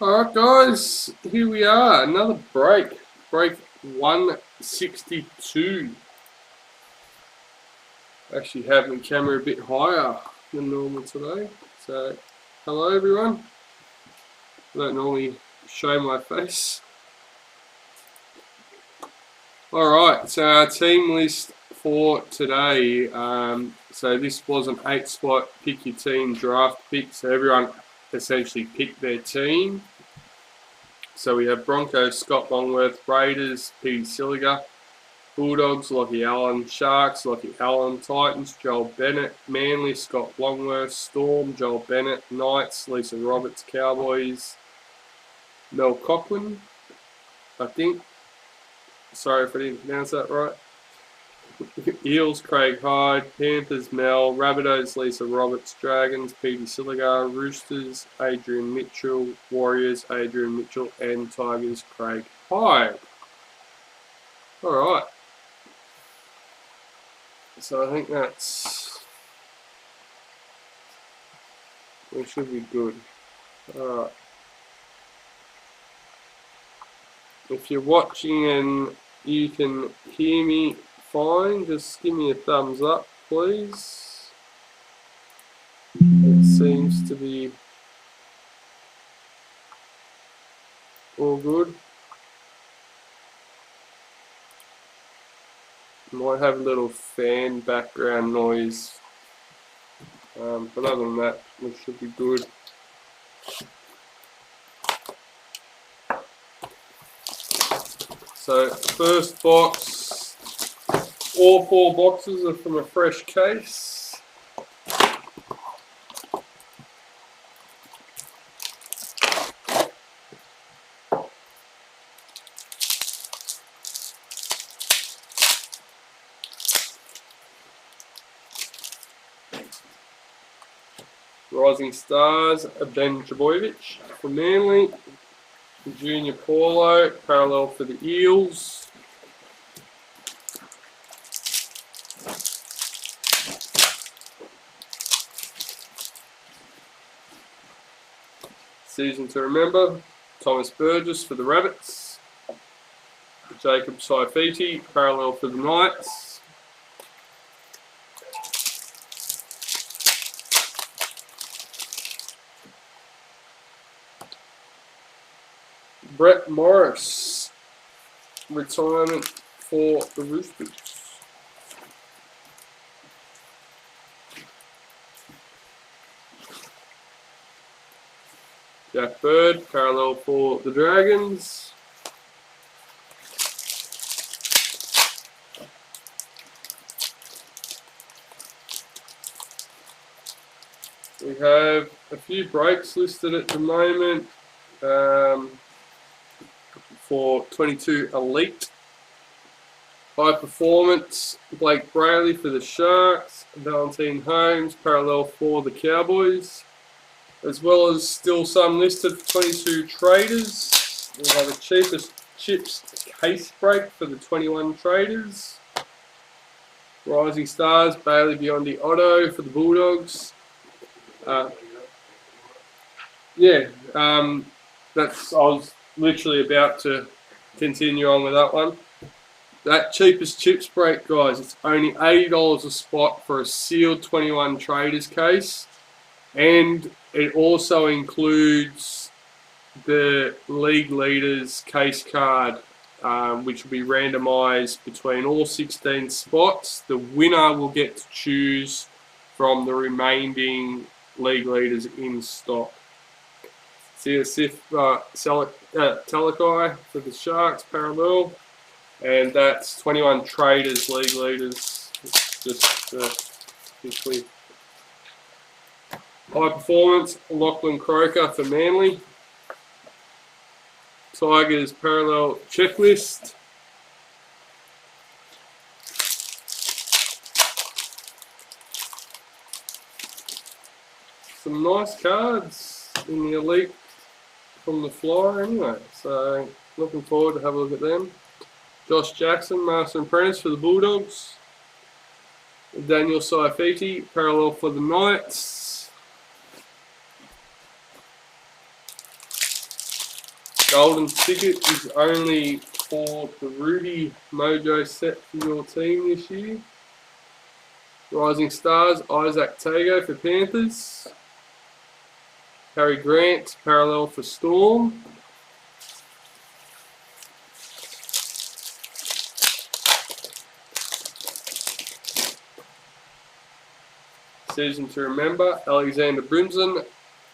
Alright guys, here we are, another break 162. Actually have my camera a bit higher than normal today, so hello everyone. I don't normally show my face. Alright, so our team list for today, so this was an 8-spot pick your team draft pick, so everyone essentially picked their team. So we have Broncos, Scott Longworth, Raiders, Pete Silliger, Bulldogs, Lockie Allen, Sharks, Lockie Allen, Titans, Joel Bennett, Manly, Scott Longworth, Storm, Joel Bennett, Knights, Lisa Roberts, Cowboys, Mel Coughlin, I think. Sorry if I didn't pronounce that right. Eels, Craig Hyde, Panthers, Mel, Rabbitohs, Lisa Roberts, Dragons, Petey Silligar, Roosters, Adrian Mitchell, Warriors, Adrian Mitchell, and Tigers, Craig Hyde. Alright. So I think we should be good. Alright. If you're watching and you can hear me fine, just give me a thumbs up, please. It seems to be all good. Might have a little fan background noise, but other than that, it should be good. So, first box, all 4 boxes are from a fresh case. Rising Stars, Ben Trbojevic for Manly. Junior Paulo, parallel for the Eels. Season to remember, Thomas Burgess for the Rabbits. Jacob Saifiti, parallel for the Knights. Brett Morris, retirement for the Roosters. Jack Bird, parallel for the Dragons. We have a few breaks listed at the moment. For 22 Elite. High Performance, Blake Brayley for the Sharks, Valentine Holmes, parallel for the Cowboys, as well as still some listed for 22 Traders. We have a cheapest chips case break for the 21 Traders. Rising Stars, Bailey Biondi Otto for the Bulldogs. I was literally about to continue on with that one. That cheapest chips break, guys, it's only $80 a spot for a sealed 21 Traders case, and it also includes the league leaders case card, which will be randomized between all 16 spots. The winner will get to choose from the remaining league leaders in stock. Sif Talakai for the Sharks, parallel. And that's 21 Traders, league leaders. Just quickly. High Performance, Lachlan Croker for Manly. Tigers, parallel checklist. Some nice cards in the Elite from the flyer anyway, so looking forward to have a look at them. Josh Jackson, Master Apprentice for the Bulldogs. Daniel Saifiti, parallel for the Knights. golden ticket is only for the Rudy Mojo set for your team this year. Rising Stars, Isaac Tago for Panthers. Harry Grant, parallel for Storm. Season to remember, Alexander Brimson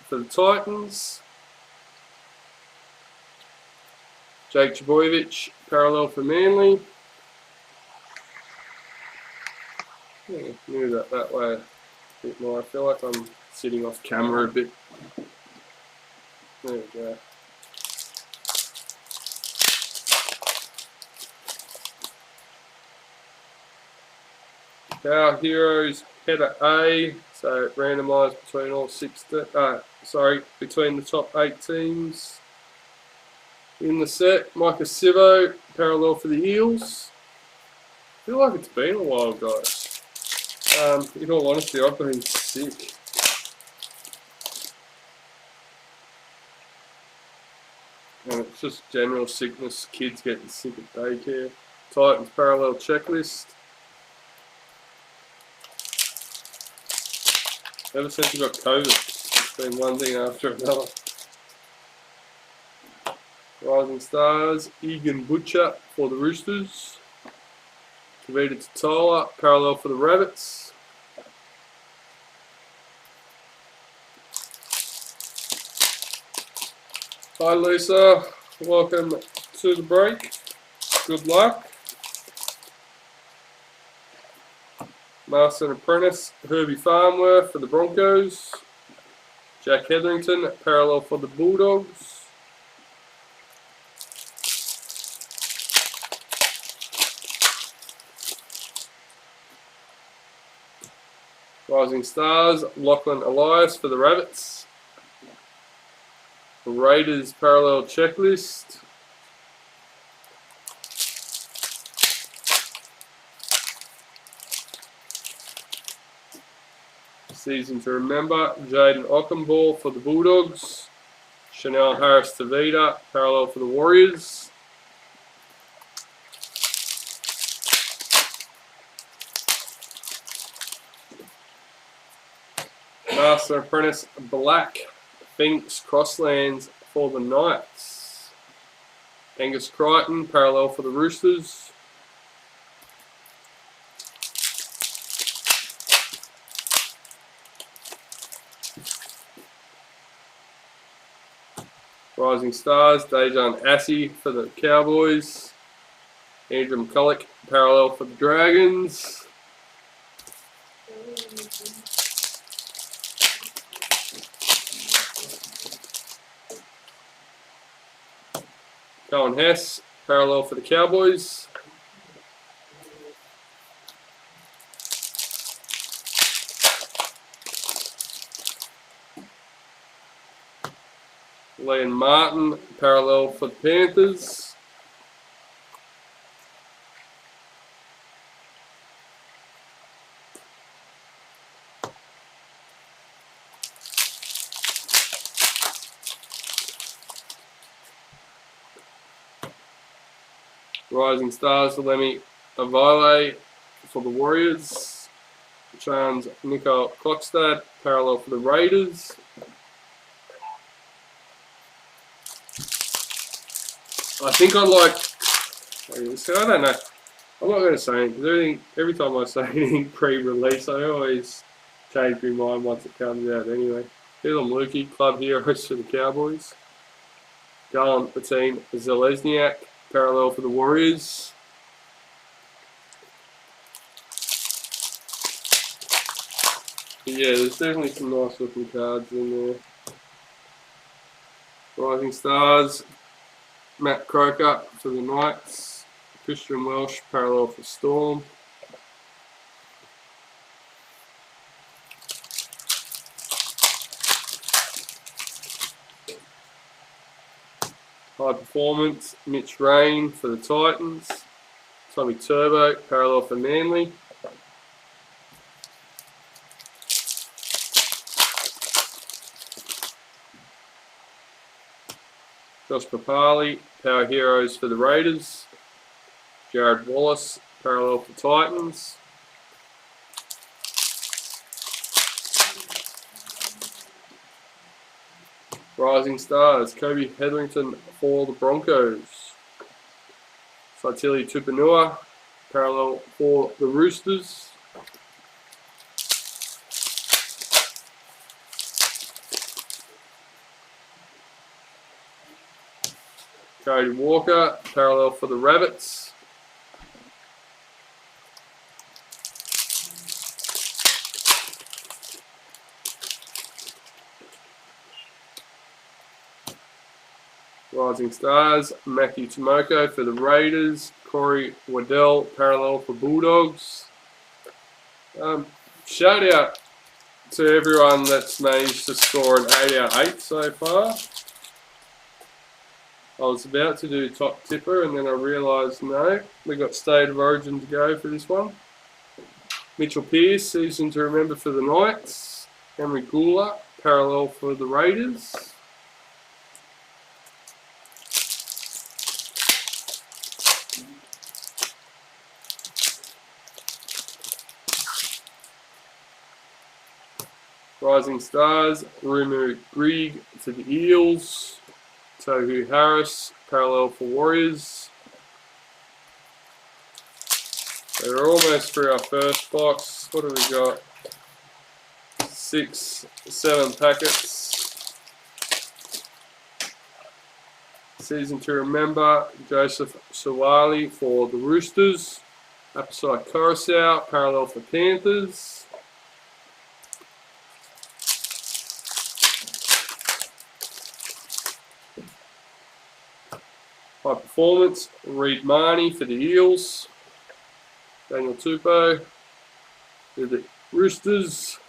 for the Titans. Jake Trbojevic, parallel for Manly. Yeah, move that way a bit more. I feel like I'm sitting off camera a bit. There we go. Our Heroes header A, so randomised between all between the top 8 teams. In the set, Micah Sivo, parallel for the Eels. I feel like it's been a while, guys. In all honesty, I've been sick. And it's just general sickness, kids getting sick at daycare. Titans parallel checklist. Ever since we got COVID, it's been one thing after another. Rising Stars, Egan Butcher for the Roosters. Kavita Totola, parallel for the Rabbits. Hi Lisa, welcome to the break. Good luck. Master Apprentice, Herbie Farnworth for the Broncos. Jack Hetherington, parallel for the Bulldogs. Rising Stars, Lachlan Elias for the Rabbits. The Raiders parallel checklist. Season to remember, Jaden Ockenball for the Bulldogs. Chanel Harris Tavita, parallel for the Warriors. Master Apprentice Black, Phoenix Crosslands for the Knights. Angus Crichton, parallel for the Roosters. Rising Stars, Dejan Assey for the Cowboys. Andrew McCulloch, parallel for the Dragons. Cohen Hess, parallel for the Cowboys. Liam Martin, parallel for the Panthers. Rising Stars, Lemmy Avile for the Warriors. Chance Nico Klokstad, parallel for the Raiders. I think I like. I don't know. I'm not going to say anything because every time I say anything pre-release, I always change my mind once it comes out. Anyway, here's on Lukey, Club Heroes for the Cowboys. Galan Patine Zelezniak, parallel for the Warriors. But yeah, there's definitely some nice looking cards in there. Rising Stars. Matt Croker for the Knights. Christian Welsh, parallel for Storm. High Performance, Mitch Rain for the Titans. Tommy Turbo, parallel for Manly. Josh Papali, Power Heroes for the Raiders. Jared Wallace, parallel for Titans. Rising Stars, Kobe Hetherington for the Broncos. Saitili Tupanua, parallel for the Roosters. Cody Walker, parallel for the Rabbits. Rising Stars, Matthew Tomoko for the Raiders. Corey Waddell, parallel for Bulldogs. Shout out to everyone that's managed to score an 8 out of 8 so far. I was about to do top tipper and then I realised no, we got State of Origin to go for this one. Mitchell Pearce, season to remember for the Knights. Henry Gula, parallel for the Raiders. Rising Stars, Rumu Grieg for the Eels. Tohu Harris, parallel for Warriors. So we're almost through our first box. What have we got? 6, 7 packets. Season to remember, Joseph Sawali for the Roosters. Upside Coruscant, parallel for Panthers. High Performance, Reed Marnie for the Eels. Daniel Tupou for the Roosters.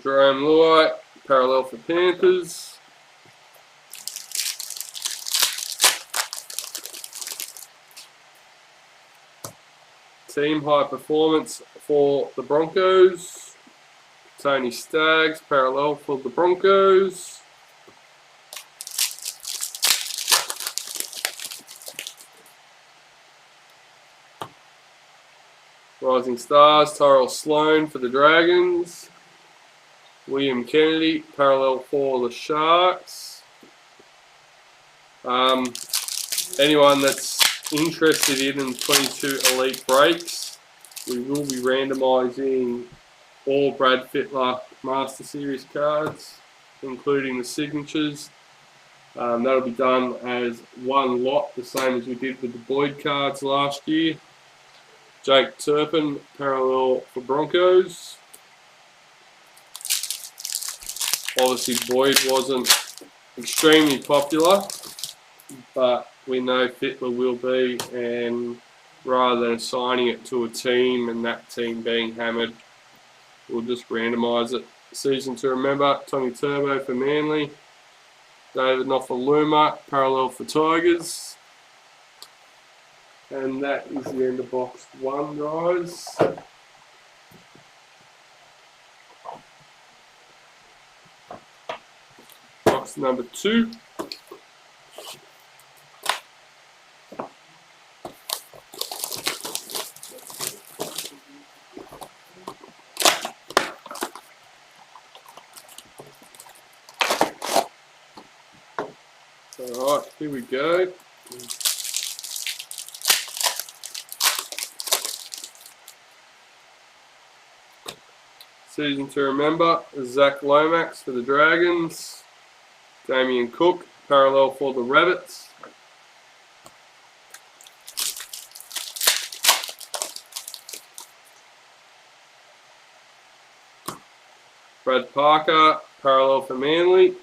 Jerome Luai, parallel for Panthers. Team High Performance for the Broncos. Tony Staggs, parallel for the Broncos. Rising Stars, Tyrell Sloan for the Dragons. William Kennedy, parallel for the Sharks. Anyone that's interested in 22 Elite Breaks, we will be randomising all Brad Fittler Master Series cards, including the signatures. That'll be done as one lot, the same as we did with the Boyd cards last year. Jake Turpin, parallel for Broncos. Obviously Boyd wasn't extremely popular, but we know Fittler will be, and rather than assigning it to a team and that team being hammered, we'll just randomise it. Season to remember, Tommy Turbo for Manly. David Nofaluma, parallel for Tigers. And that is the end of box 1, guys. Box number 2. Alright, here we go. Season to remember, Zach Lomax for the Dragons. Damien Cook, parallel for the Rabbits. Brad Parker, parallel for Manly.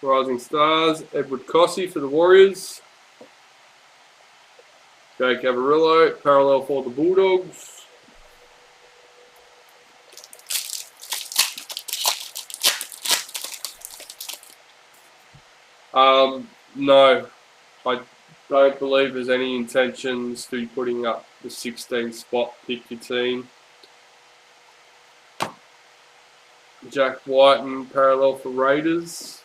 Rising Stars, Edward Cossey for the Warriors. Jake Avarillo, parallel for the Bulldogs. No, I don't believe there's any intentions to be putting up the 16 spot pick your team. Jack Whiten parallel for Raiders.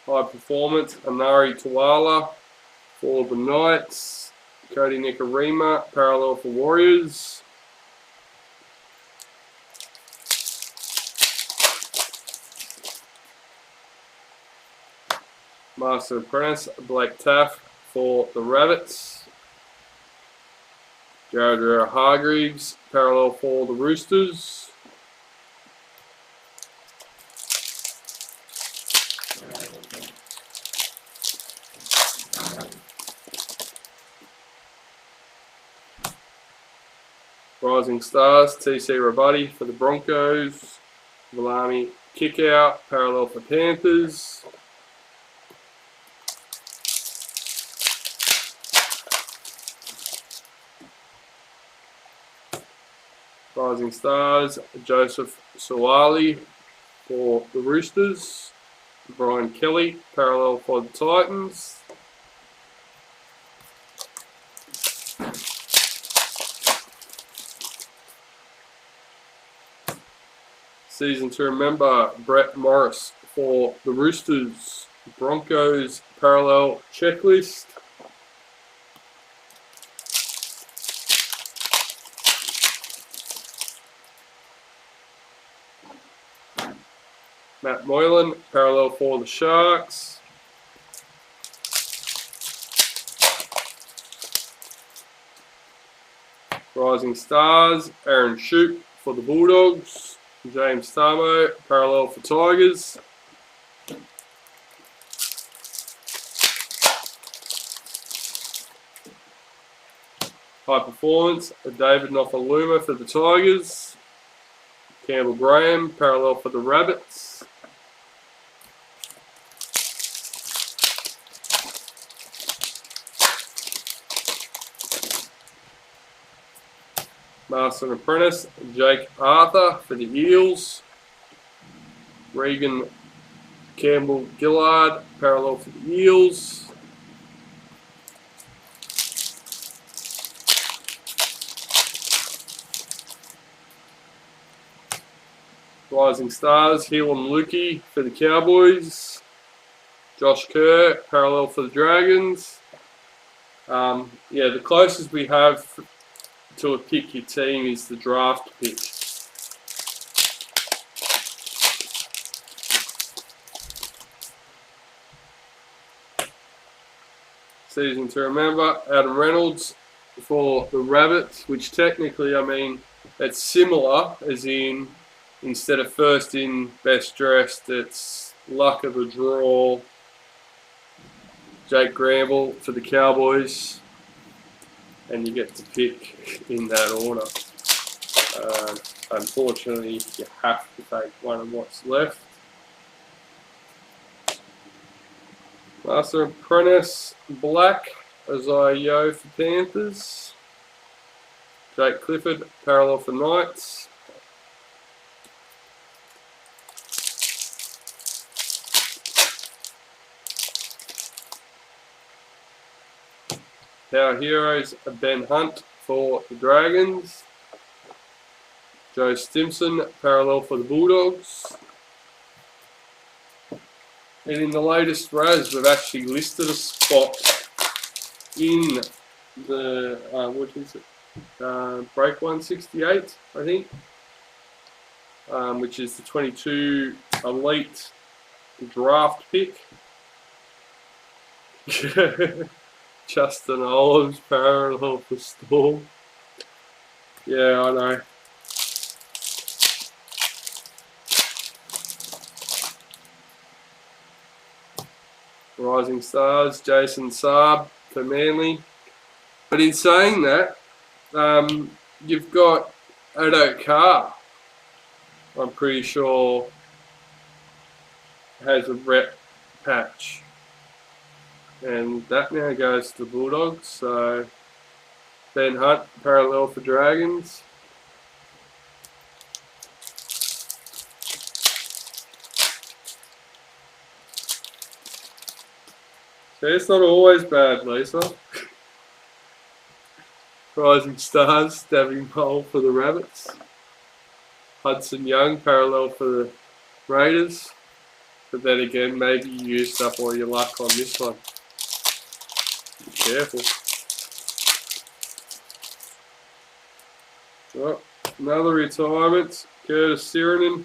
High performance, Anari Tuala for the Knights. Cody Nikarima, parallel for Warriors. Master Apprentice, Blake Taff for the Rabbits. Jared Hargreaves, parallel for the Roosters. Rising Stars, TC Rabuddy for the Broncos. Valami Kickout, parallel for Panthers. Rising Stars, Joseph Suwali for the Roosters. Brian Kelly, parallel for the Titans. Season to remember, Brett Morris for the Roosters. Broncos parallel checklist. Matt Moylan, parallel for the Sharks. Rising Stars, Aaron Shoup for the Bulldogs. James Tamo, parallel for Tigers. High performance, David Nofaluma for the Tigers. Campbell Graham, parallel for the Rabbits. Master Apprentice, Jake Arthur for the Eels. Regan Campbell Gillard, parallel for the Eels. Rising Stars, Helam Lukey for the Cowboys. Josh Kerr, parallel for the Dragons. Yeah, the closest we have to a pick your team is the draft pick. Season to remember, Adam Reynolds for the Rabbits, which technically, I mean, it's similar, as in, instead of first in, best dressed, it's luck of the draw. Jake Granville for the Cowboys, and you get to pick in that order. Unfortunately, you have to take one of what's left. Master Apprentice, Black, Isaiah Yeo for Panthers. Jake Clifford, parallel for Knights. Our heroes, Ben Hunt for the Dragons. Joe Stimson, parallel for the Bulldogs. And in the latest Raz, we've actually listed a spot in the, what is it? Break 168, I think. Which is the 22 Elite draft pick. Justin Olives, parallel for Storm. Yeah, I know. Rising Stars, Jason Saab for Manly. But in saying that, you've got Odo Carr, I'm pretty sure, has a rep patch. And that now goes to the Bulldogs, so Ben Hunt, parallel for Dragons. So it's not always bad, Lisa. Rising Stars, stabbing pole for the Rabbits. Hudson Young, parallel for the Raiders. But then again, maybe you used up all your luck on this one. Be careful. Well, another retirement. Curtis Sirenen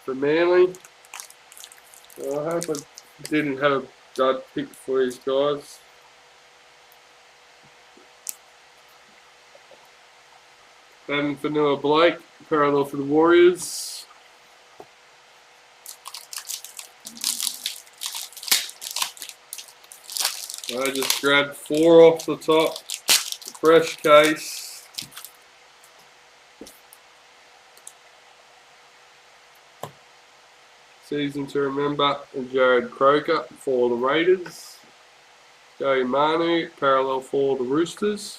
for Manly. Well, I hope I didn't have a dud pick for these guys. And Vanilla Blake, parallel for the Warriors. I just grabbed 4 off the top. Fresh case. Season to remember, Jared Croker for the Raiders. Joey Manu, parallel for the Roosters.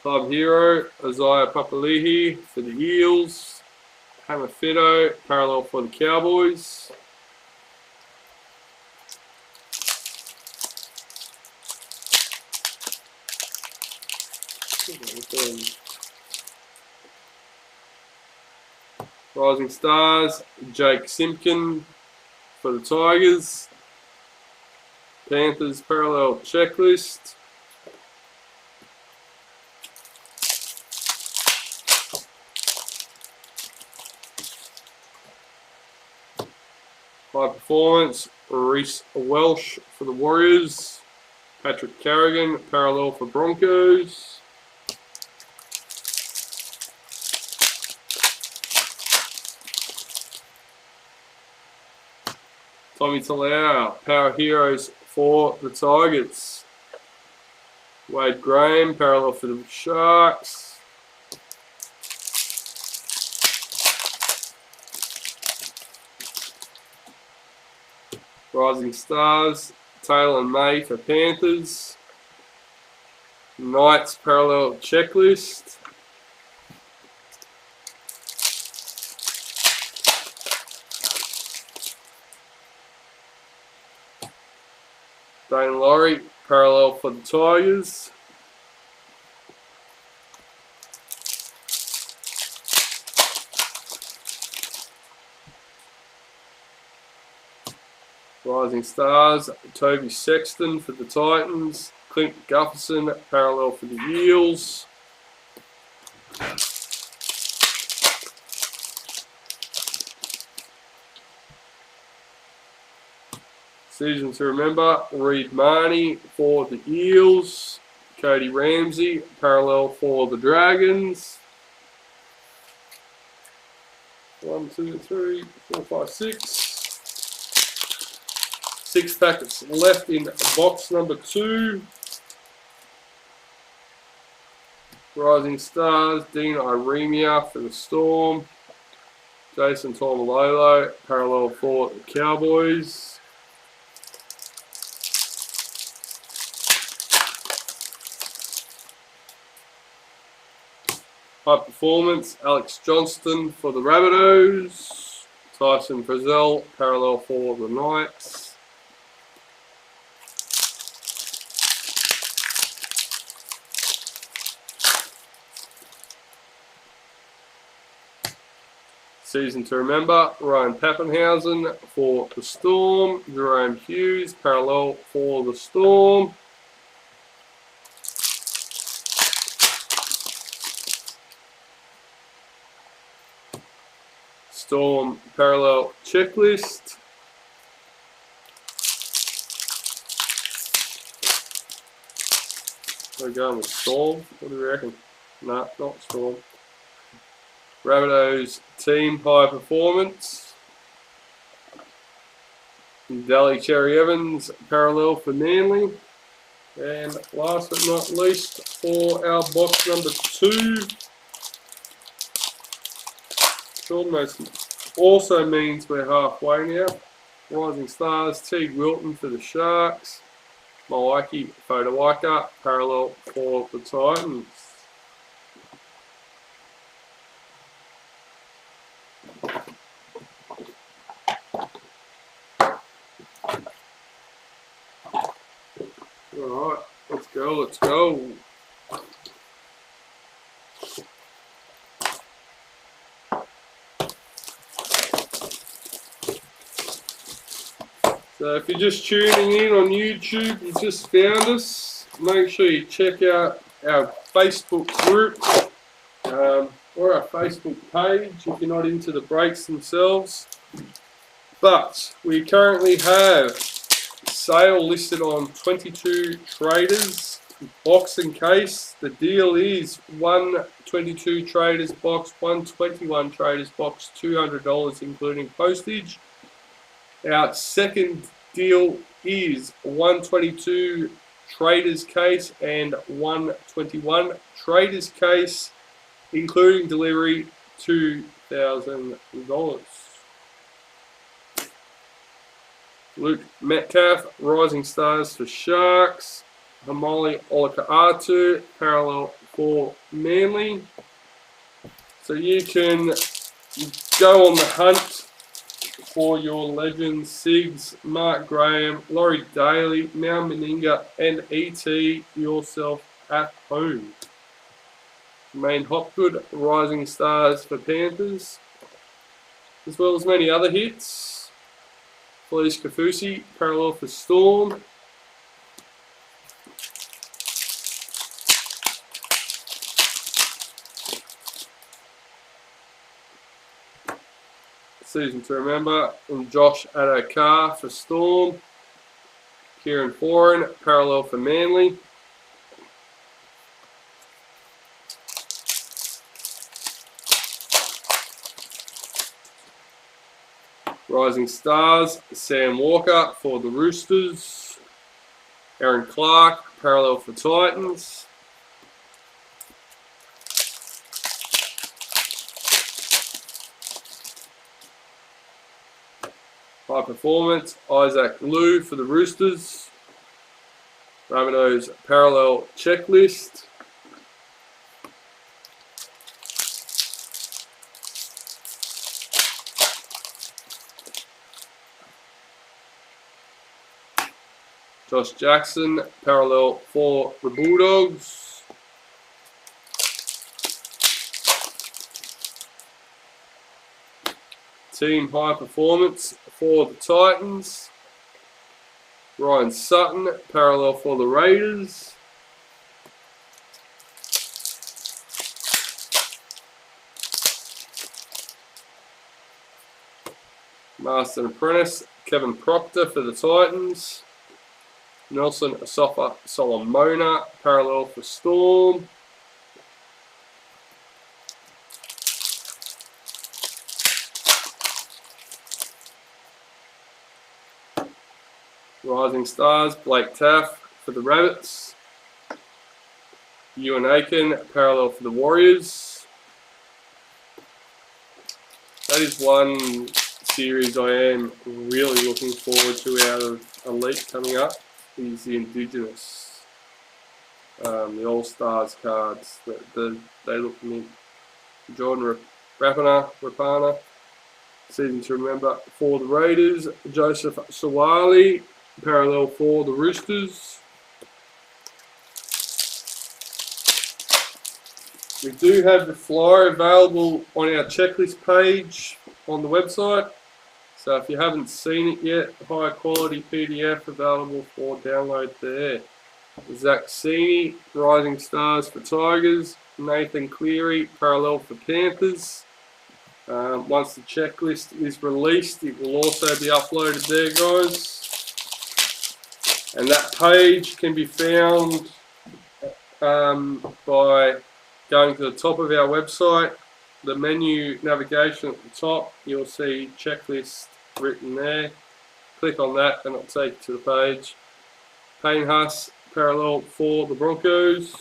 Club hero, Isaiah Papali'i for the Eels. Hamafito, parallel for the Cowboys. Rising Stars, Jake Simpkin for the Tigers. Panthers parallel checklist. High performance, Reece Welsh for the Warriors. Patrick Carrigan, parallel for Broncos. Tommy Talau, Power Heroes for the Tigers. Wade Graham, parallel for the Sharks. Rising Stars, Taylor and May for Panthers. Knights parallel checklist. Dane Laurie, parallel for the Tigers. Rising Stars, Toby Sexton for the Titans. Clint Gufferson, parallel for the Eels. Season to remember, Reed Marnie for the Eels. Cody Ramsey, parallel for the Dragons. 1, 2, 3, 4, 5, 6. 6 packets left in box number 2. Rising Stars, Dean Iremia for the Storm. Jason Taumalolo, parallel for the Cowboys. High performance, Alex Johnston for the Rabbitohs. Tyson Frizzell, parallel for the Knights. Season to remember, Ryan Pappenhausen for the Storm. Jerome Hughes, parallel for the Storm. Storm parallel checklist. We're going with Storm. What do you reckon? No, not Storm. Rabbitohs team high performance. Daly Cherry Evans parallel for Manly. And last but not least, for our box number 2. Short also means we're halfway now. Rising Stars, Teague Wilton for the Sharks. Mawaiki Fodawaika, parallel for the Titans. Alright, let's go. So if you're just tuning in on YouTube, you just found us, make sure you check out our Facebook group or our Facebook page if you're not into the breaks themselves. But we currently have sale listed on 22 Traders box and case. The deal is 122 Traders box, 121 Traders box, $200 including postage. Our second deal is 122 Traders case and 121 Traders case, including delivery, $2,000. Luke Metcalf, Rising Stars for Sharks. Hamali Olaka'atu, parallel for Manly. So you can go on the hunt for your legends, Siggs, Mark Graham, Laurie Daly, Mal Meninga, and ET yourself at home. Main Hopgood, Rising Stars for Panthers, as well as many other hits. Felice Kafusi, parallel for Storm. Season to remember, and Josh Adokar for Storm. Kieran Foran, parallel for Manly. Rising Stars, Sam Walker for the Roosters. Aaron Clark, parallel for Titans. High Performance, Isaac Liu for the Roosters. Rabbitohs parallel checklist. Josh Jackson, parallel for the Bulldogs. Team High Performance for the Titans. Ryan Sutton, parallel for the Raiders. Master and Apprentice, Kevin Proctor for the Titans. Nelson Asafa Solomona, parallel for Storm. Rising Stars, Blake Taff for the Rabbits. Ewan Aiken, parallel for the Warriors. That is one series I am really looking forward to out of Elite coming up, is the Indigenous. The All-Stars cards, they look mint. Jordan Rapana, season to remember for the Raiders. Joseph Sawali, parallel for the Roosters. We do have the flyer available on our checklist page on the website. So if you haven't seen it yet, high quality PDF available for download there. Zach Sini, Rising Stars for Tigers. Nathan Cleary, parallel for Panthers. Once the checklist is released, it will also be uploaded there, guys. And that page can be found by going to the top of our website, the menu navigation at the top, you'll see checklist written there. Click on that and it'll take you to the page. Payne Haas, parallel for the Broncos.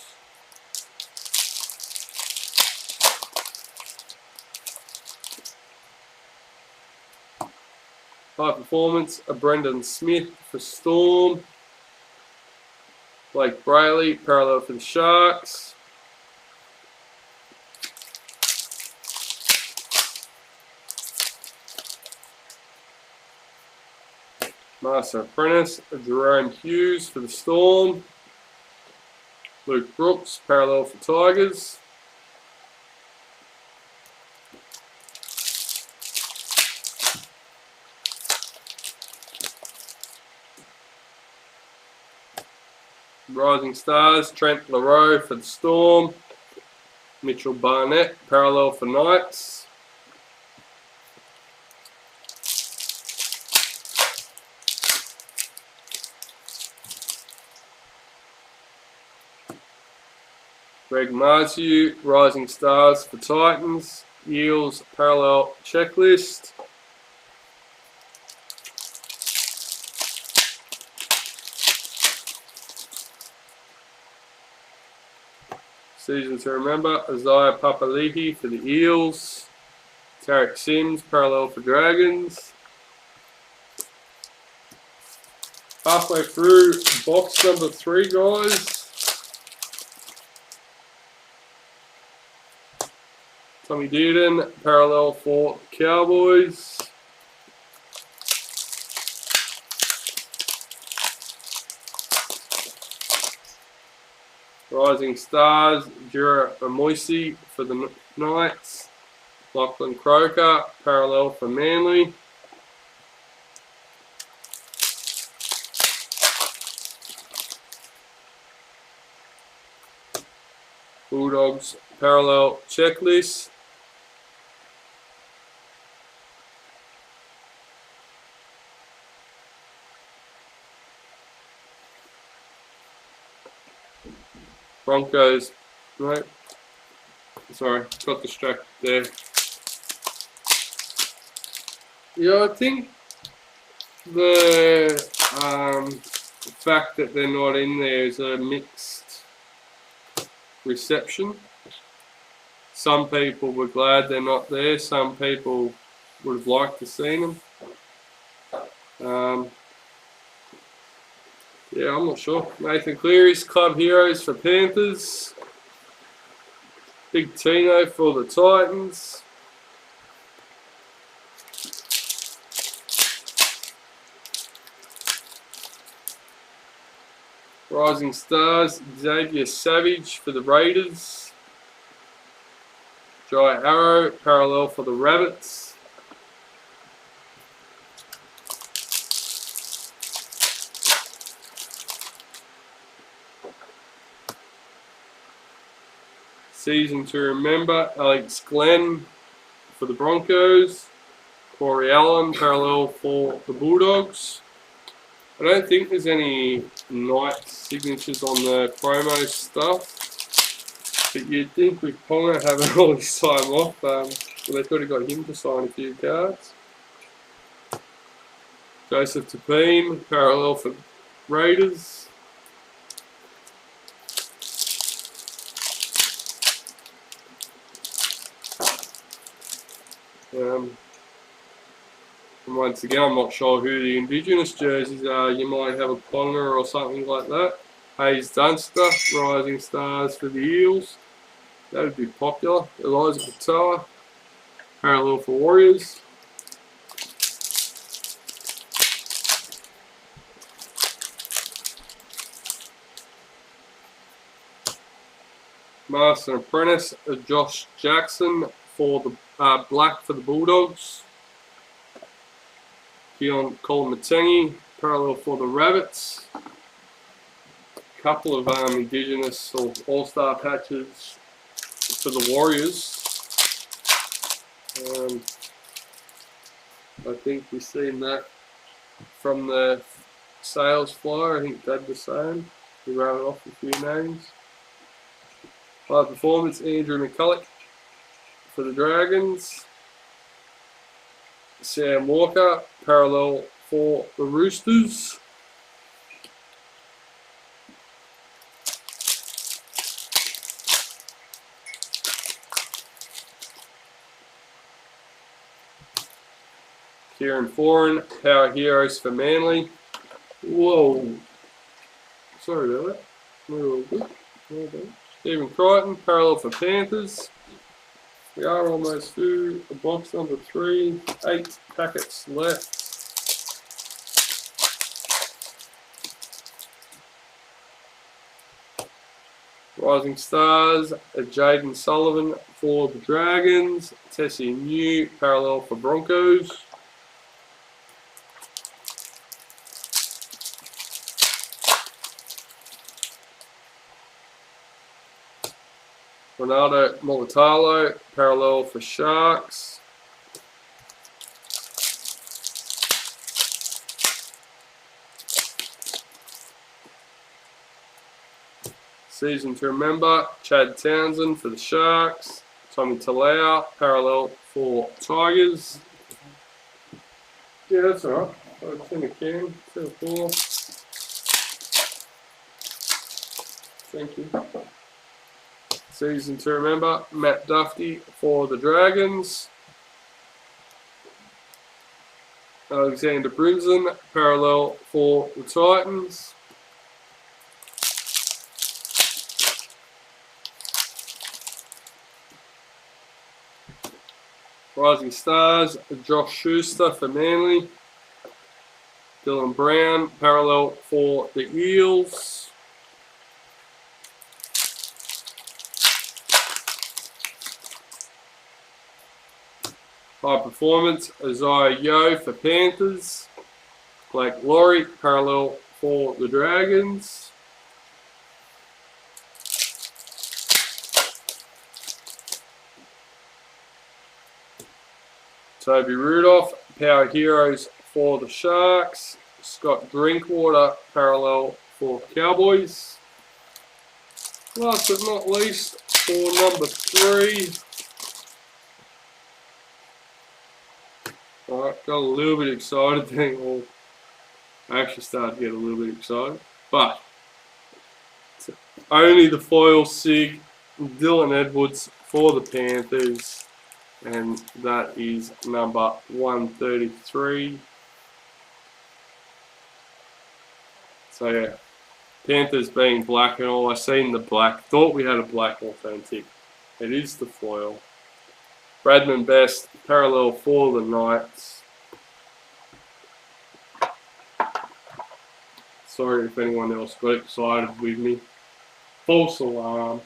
High performance, a Brendan Smith for Storm. Blake Brayley, parallel for the Sharks. Master Apprentice, a Jerome Hughes for the Storm. Luke Brooks, parallel for Tigers. Rising Stars, Trent LaRoe for the Storm. Mitchell Barnett, parallel for Knights. Greg Marzu, Rising Stars for Titans. Eels, parallel checklist. Season to remember, Isaiah Papali'i for the Eels. Tarek Sims, parallel for Dragons. Halfway through box number 3, guys. Tommy Dearden, parallel for Cowboys. Rising Stars, Jura Amoisi for the Knights. Lachlan Croker, parallel for Manly. Bulldogs, parallel checklist. Broncos, no, sorry, got distracted there. Yeah, I think the fact that they're not in there is a mixed reception. Some people were glad they're not there, some people would have liked to see them. Yeah, I'm not sure. Nathan Cleary's Club Heroes for Panthers. Big Tino for the Titans. Rising Stars, Xavier Savage for the Raiders. Jai Arrow, parallel for the Rabbits. Season to remember, Alex Glenn for the Broncos. Corey Allen, parallel for the Bulldogs. I don't think there's any Knight signatures on the promo stuff, but you'd think with Ponga having all this time off, well, they could have got him to sign a few cards. Joseph Tapine, parallel for Raiders. And once again, I'm not sure who the Indigenous jerseys are. You might have a Ponga or something like that. Hayes Dunster, Rising Stars for the Eels. That would be popular. Eliza Patoa, parallel for Warriors. Master Apprentice, Josh Jackson for the black for the Bulldogs. Keon Kolomatangi, parallel for the Rabbits. Couple of Indigenous or All-Star patches for the Warriors. I think we've seen that from the sales flyer. I think Dad was saying. He wrote off a few names. High performance, Andrew McCulloch for the Dragons. Sam Walker, parallel for the Roosters. Kieran Foran, Power Heroes for Manly. Whoa. Sorry about that. We're all good. Well done. Stephen Crichton, parallel for Panthers. We are almost through box number 3. 8 packets left. Rising Stars, Jaden Sullivan for the Dragons. Tessie New, parallel for Broncos. Ronaldo Molitalo, parallel for Sharks. Season to remember, Chad Townsend for the Sharks. Tommy Talau, parallel for Tigers. Yeah, that's alright. It's in the can, 4. Thank you. Season to remember, Matt Duffy for the Dragons. Alexander Brinson, parallel for the Titans. Rising Stars, Josh Schuster for Manly. Dylan Brown, parallel for the Eels. High Performance, Isaiah Yeo for Panthers. Blake Laurie, parallel for the Dragons. Toby Rudolph, Power Heroes for the Sharks. Scott Drinkwater, parallel for Cowboys. Last but not least, for number 3. Alright, got a little bit excited then. Well, I actually started to get a little bit excited. But, it's only the foil SIG, Dylan Edwards for the Panthers. And that is number 133. So yeah, Panthers being black and all. I seen the black. Thought we had a black authentic. It is the foil. Bradman Best, parallel for the Knights. Sorry if anyone else got excited with me. False alarm.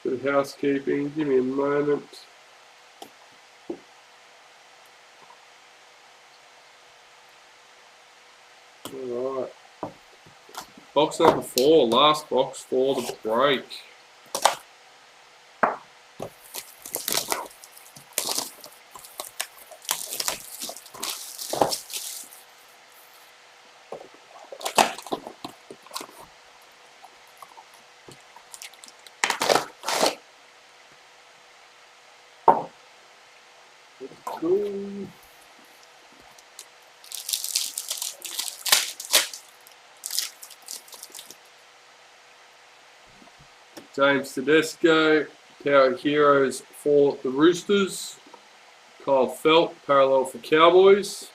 Bit of housekeeping. Give me a moment. Alright. Box number 4, last box for the break. Cool. James Tedesco, Power Heroes for the Roosters. Kyle Felt, parallel for Cowboys.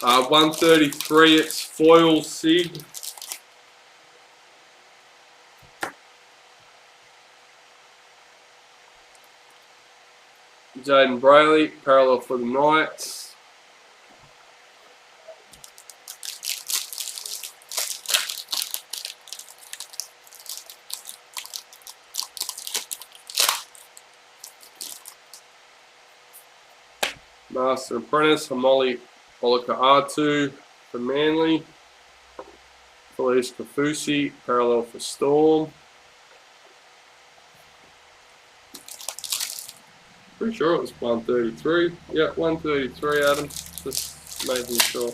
Uh, 133, it's foil SIG. Jaden Brayley, parallel for the Knights. Master Apprentice, Hamoli Olaka-Atu for Manly. Felice Kafusi, parallel for Storm. Pretty sure it was 133. Yeah, 133, Adam. Just making sure.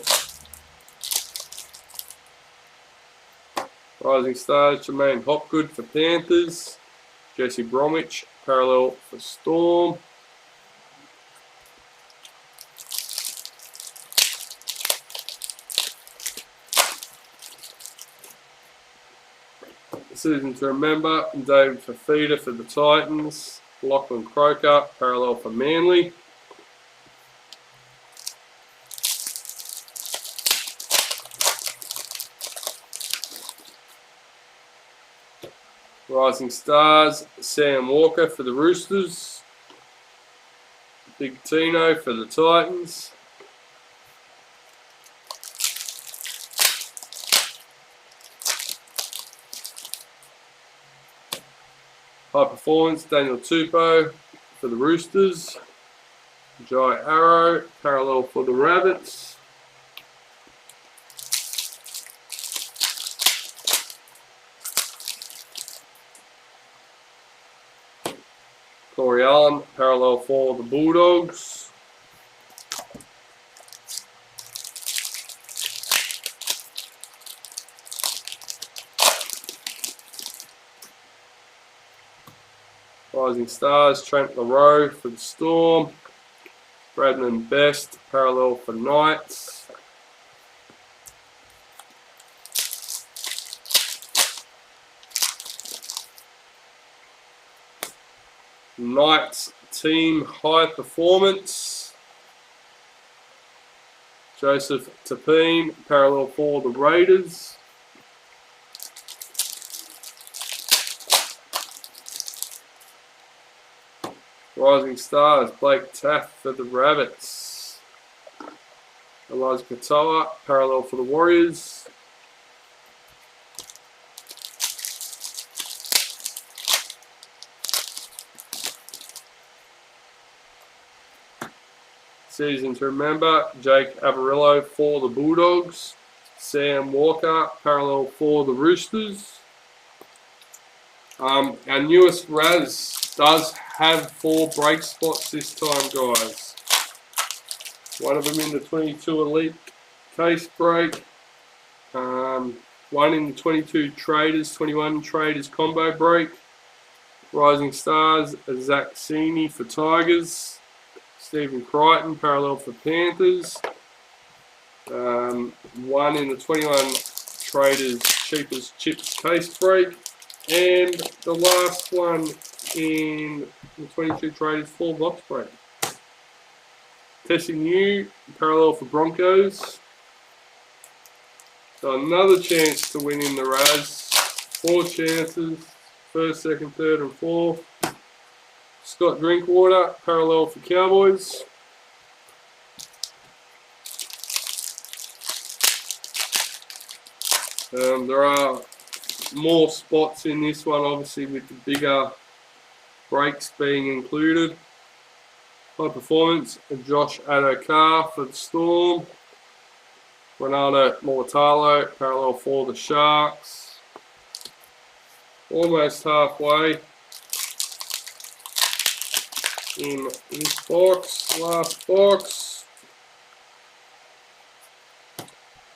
Rising Stars, Jermaine Hopgood for Panthers. Jesse Bromwich, parallel for Storm. Season to remember, David Fafita for the Titans. Lachlan Croker, parallel for Manly. Rising Stars, Sam Walker for the Roosters. Big Tino for the Titans. High Performance, Daniel Tupou for the Roosters. Jai Arrow, parallel for the Rabbits. Corey Allen, parallel for the Bulldogs. Rising Stars, Trent LaRoe for the Storm. Bradman Best, parallel for Knights. Knights Team High Performance. Joseph Tapine, parallel for the Raiders. Rising Stars, Blake Taff for the Rabbits. Elijah Katoa, parallel for the Warriors. Season to remember, Jake Averillo for the Bulldogs. Sam Walker, parallel for the Roosters. Our newest Raz does have 4 break spots this time, guys. One of them in the 22 Elite case break. One in the 22 Traders, 21 Traders combo break. Rising Stars, Zach Sini for Tigers. Stephen Crichton, parallel for Panthers. One in the 21 Traders Cheapest Chips case break. And the last one in the 22 Traders full box break. Tessie New, parallel for Broncos. So another chance to win in the Raz. 4 chances, first, second, third and fourth. Scott Drinkwater, parallel for Cowboys. There are more spots in this one, obviously, with the bigger breaks being included. High Performance, Josh Adokar for the Storm. Ronaldo Mortalo, parallel for the Sharks. Almost halfway in this box, last box.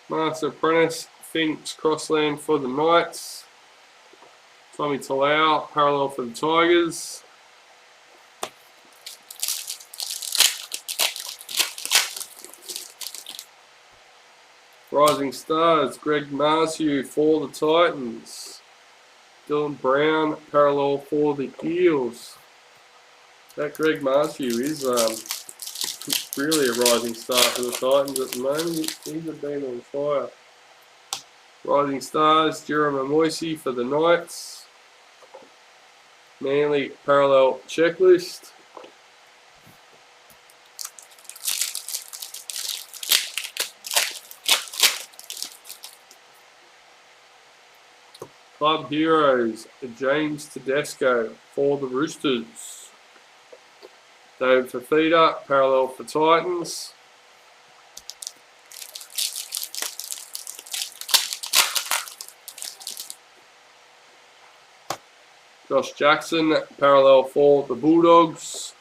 Master Apprentice, Phoenix Crossland for the Knights. Tommy Talau, parallel for the Tigers. Rising Stars, Greg Marsu for the Titans. Dylan Brown, parallel for the Eels. That Greg Marsu is really a rising star for the Titans at the moment. He's been on fire. Rising Stars, Jeremy Moisey for the Knights. Manly parallel checklist. Club Heroes, James Tedesco for the Roosters. David Fafita, parallel for Titans. Josh Jackson, parallel for the Bulldogs.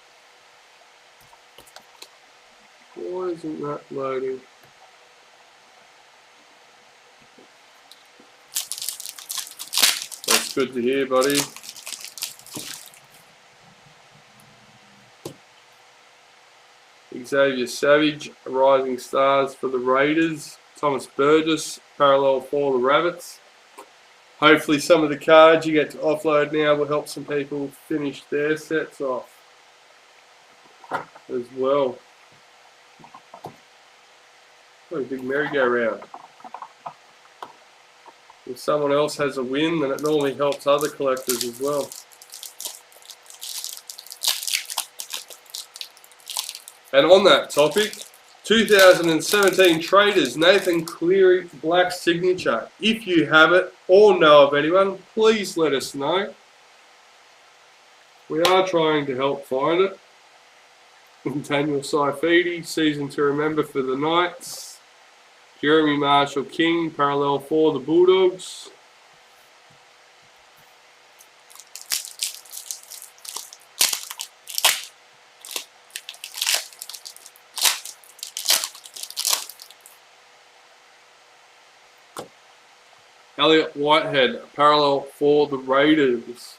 Why isn't that loading? That's good to hear, buddy. Xavier Savage, Rising Stars for the Raiders. Thomas Burgess, parallel for the Rabbits. Hopefully some of the cards you get to offload now will help some people finish their sets off as well. What a big merry-go-round. If someone else has a win, then it normally helps other collectors as well. And on that topic, 2017 Traders Nathan Cleary black signature. If you have it or know of anyone, please let us know. We are trying to help find it. Daniel Saifidi, season to remember for the Knights. Jeremy Marshall King, parallel for the Bulldogs. Elliot Whitehead, parallel for the Raiders.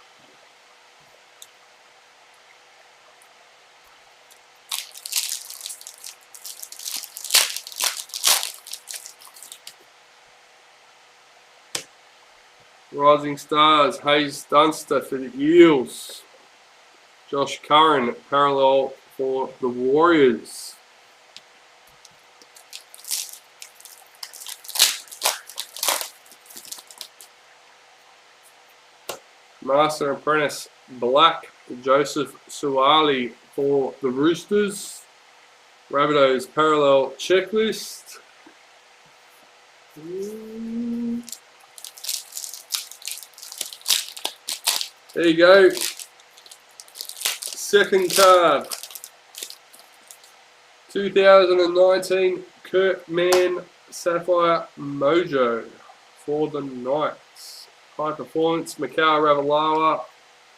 Rising Stars, Hayes Dunster for the Eels. Josh Curran, parallel for the Warriors. Master Apprentice Black, Joseph Suwali for the Roosters. Rabbitohs parallel checklist. There you go. Second card. 2019 Kurt Mann Sapphire Mojo for the Knights. High Performance Macau Ravalawa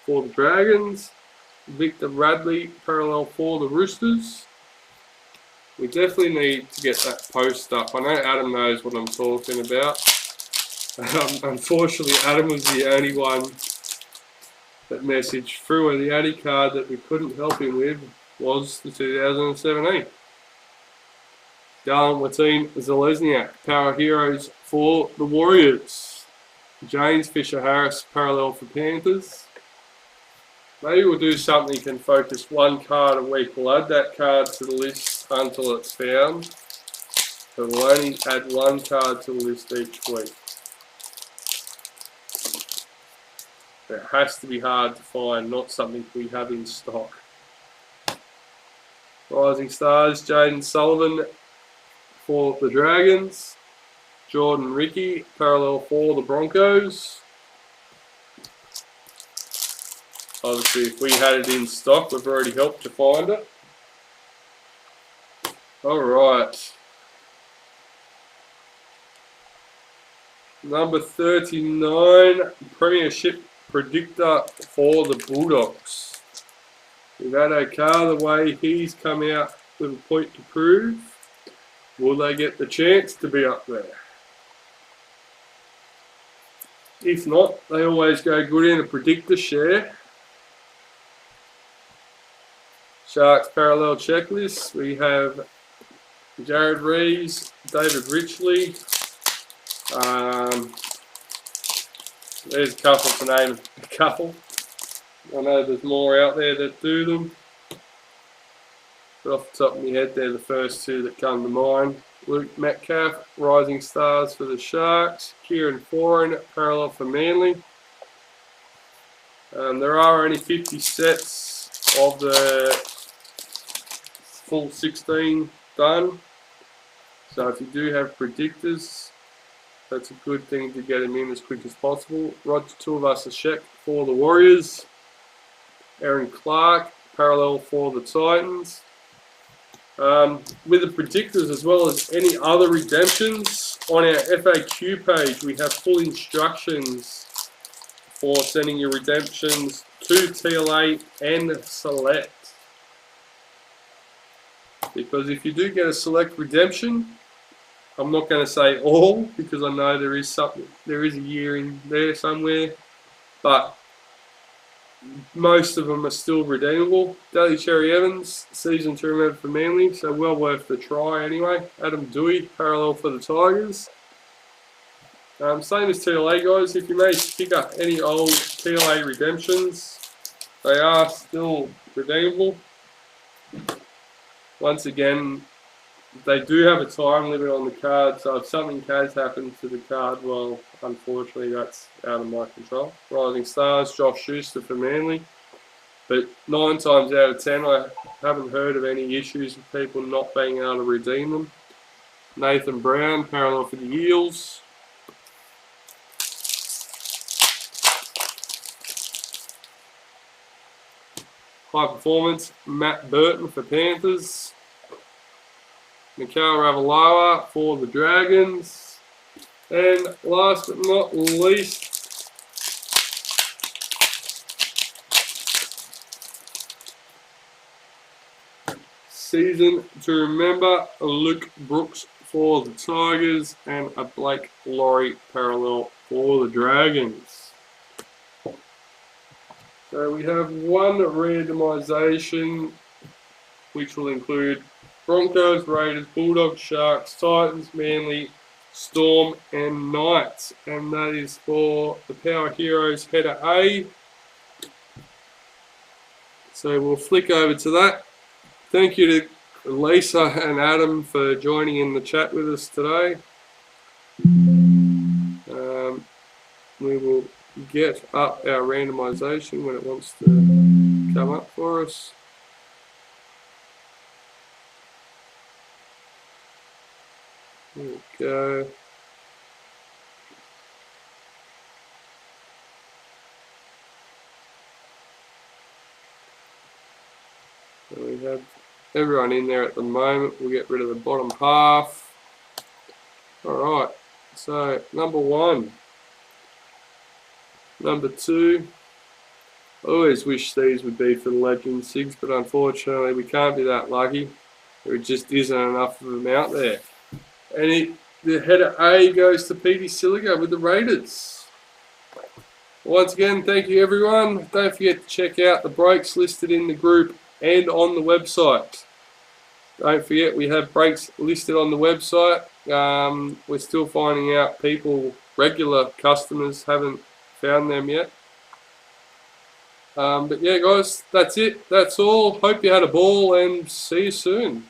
for the Dragons. Victor Radley parallel for the Roosters. We definitely need to get that post up. I know Adam knows what I'm talking about. Unfortunately, Adam was the only one that messaged through, and the only card that we couldn't help him with was the 2017. Darren Watine Zalesniak, Power Heroes for the Warriors. James Fisher-Harris, parallel for Panthers. Maybe we'll do something and focus one card a week. We'll add that card to the list until it's found. But we'll only add one card to the list each week. It has to be hard to find, not something we have in stock. Rising Stars, Jaden Sullivan for the Dragons. Jordan Ricky, parallel for the Broncos. Obviously, if we had it in stock, we've already helped to find it. Alright. Number 39, Premiership Predictor for the Bulldogs. With Adokar, the way he's come out with a point to prove, will they get the chance to be up there? If not, they always go good in a predictor share. Sharks parallel checklist. We have Jared Reeves, David Richley. There's a couple to name a couple. I know there's more out there that do them. But off the top of my head, they're the first two that come to mind. Luke Metcalf, Rising Stars for the Sharks. Kieran Foran, parallel for Manly. There are only 50 sets of the full 16 done. So if you do have predictors, that's a good thing to get them in as quick as possible. Roger Tuivasa-Sheck for the Warriors. Aaron Clark, parallel for the Titans. With the predictors as well as any other redemptions, on our FAQ page we have full instructions for sending your redemptions to TLA and Select. Because if you do get a Select redemption, I'm not going to say all, because I know there is a year in there somewhere, but most of them are still redeemable. Daly Cherry Evans, season to remember for Manly, so well worth the try anyway. Adam Dewey, parallel for the Tigers. Same as TLA guys, if you may pick up any old TLA redemptions, they are still redeemable. Once again, they do have a time limit on the card, so if something has happened to the card, well, unfortunately that's out of my control. Rising Stars, Josh Schuster for Manly. But 9 times out of 10, I haven't heard of any issues with people not being able to redeem them. Nathan Brown, parallel for the Eels. High Performance, Matt Burton for Panthers. Mikhail Ravalawa for the Dragons. And last but not least, season to remember, Luke Brooks for the Tigers and a Blake Laurie parallel for the Dragons. So we have one randomisation which will include Broncos, Raiders, Bulldogs, Sharks, Titans, Manly, Storm and Knights, and that is for the Power Heroes header A. So we'll flick over to that. Thank you to Lisa and Adam for joining in the chat with us today. We will get up our randomisation when it wants to come up for us. There we go. So we have everyone in there at the moment. We'll get rid of the bottom half. Alright, so number 1. Number 2. I always wish these would be for the Legend Sigs, but unfortunately we can't be that lucky. There just isn't enough of them out there. And the header A goes to Petey Siliga with the Raiders. Once again, thank you everyone. Don't forget to check out the breaks listed in the group and on the website. Don't forget we have breaks listed on the website. We're still finding out people, regular customers, haven't found them yet. But yeah guys, that's it. That's all. Hope you had a ball and see you soon.